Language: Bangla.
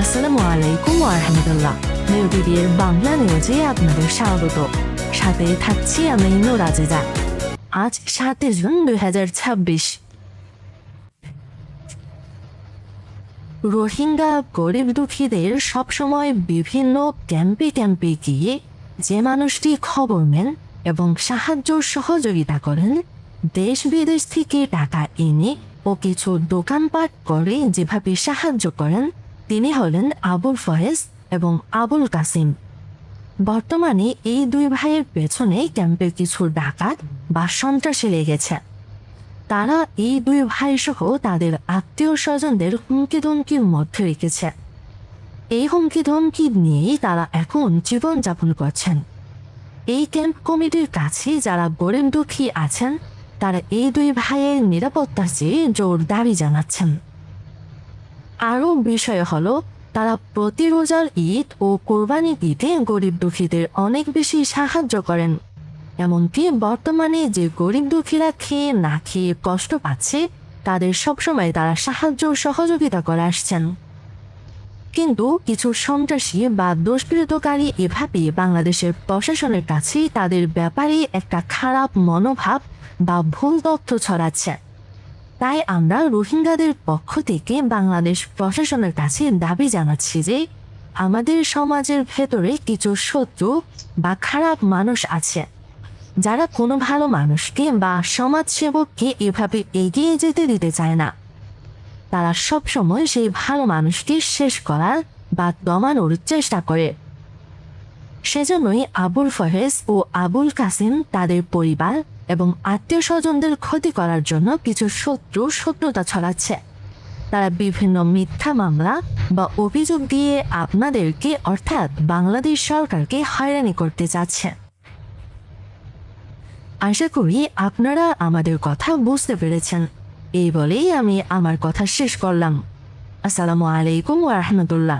আসসালামু আলাইকুম ওয়া রাহমাতুল্লাহ। নিউটিভির বাংলা নিউজে আপনাদের স্বাগত। সাথে থাকছি আমি নূর আজিজা। আজ 7 জুন 2026। রোহিঙ্গা গরিব দুঃখীদের সবসময় বিভিন্ন ক্যাম্পে ক্যাম্পে গিয়ে যে মানুষটি খবর নেন এবং সাহায্য সহযোগিতা করেন, দেশ বিদেশ থেকে টাকা এনে ও কিছু দোকানপাট করে যেভাবে সাহায্য করেন, তিনি হলেন আবুল ফয়েজ এবং আবুল কাসিম। বর্তমানে এই দুই ভাইয়ের পেছনে ক্যাম্পের কিছু ডাকাত বা সন্ত্রাসী লেগেছে। তারা এই দুই ভাই সহ তাদের আত্মীয় স্বজনদের হুমকি ধমকির মধ্যে রেখেছে। এই হুমকি ধমকি নিয়েই তারা এখন জীবনযাপন করছেন। এই ক্যাম্প কমিটির কাছে যারা গরিব দুঃখী আছেন, তারা এই দুই ভাইয়ের নিরাপত্তার চেয়ে জোর দাবি জানাচ্ছেন। আরও বিষয় হলো, তারা প্রতি রোজার ঈদ ও কোরবানি ঈদে গরিব দুঃখীদের অনেক বেশি সাহায্য করেন। এমনকি বর্তমানে যে গরিব দুঃখীরা খেয়ে না খেয়ে কষ্ট পাচ্ছে, তাদের সবসময় তারা সাহায্য সহযোগিতা করে আসছেন। কিন্তু কিছু সন্ত্রাসী বা দুষ্কৃতকারী এভাবে বাংলাদেশের প্রশাসনের কাছে তাদের ব্যাপারে একটা খারাপ মনোভাব বা ভুল তথ্য ছড়াচ্ছে। তাই আমরা রোহিঙ্গাদের পক্ষ থেকে বাংলাদেশ প্রশাসনের কাছে দাবি জানাচ্ছি যে আমাদের সমাজের ভেতরে কিছু শত্রু বা খারাপ মানুষ আছে, যারা কোনো ভালো মানুষকে বা সমাজসেবককে এভাবে এগিয়ে যেতে দিতে চায় না। তারা সবসময় সেই ভালো মানুষকে শেষ করার বা দমানোর চেষ্টা করে। সেজন্যই আবুল ফয়েজ ও আবুল কাসিম তাদের পরিবার এবং আত্মীয় স্বজনদের ক্ষতি করার জন্য কিছু শত্রুতা ছড়াচ্ছে। তারা বিভিন্ন মিথ্যা মামলা বা অভিযোগ দিয়ে আপনাদেরকে অর্থাৎ বাংলাদেশ সরকারকে হয়রানি করতে চাচ্ছে। আশা করি আপনারা আমাদের কথা বুঝতে পেরেছেন। এই বলেই আমি আমার কথা শেষ করলাম। আসসালামু আলাইকুম ওয়া রাহমাতুল্লাহ।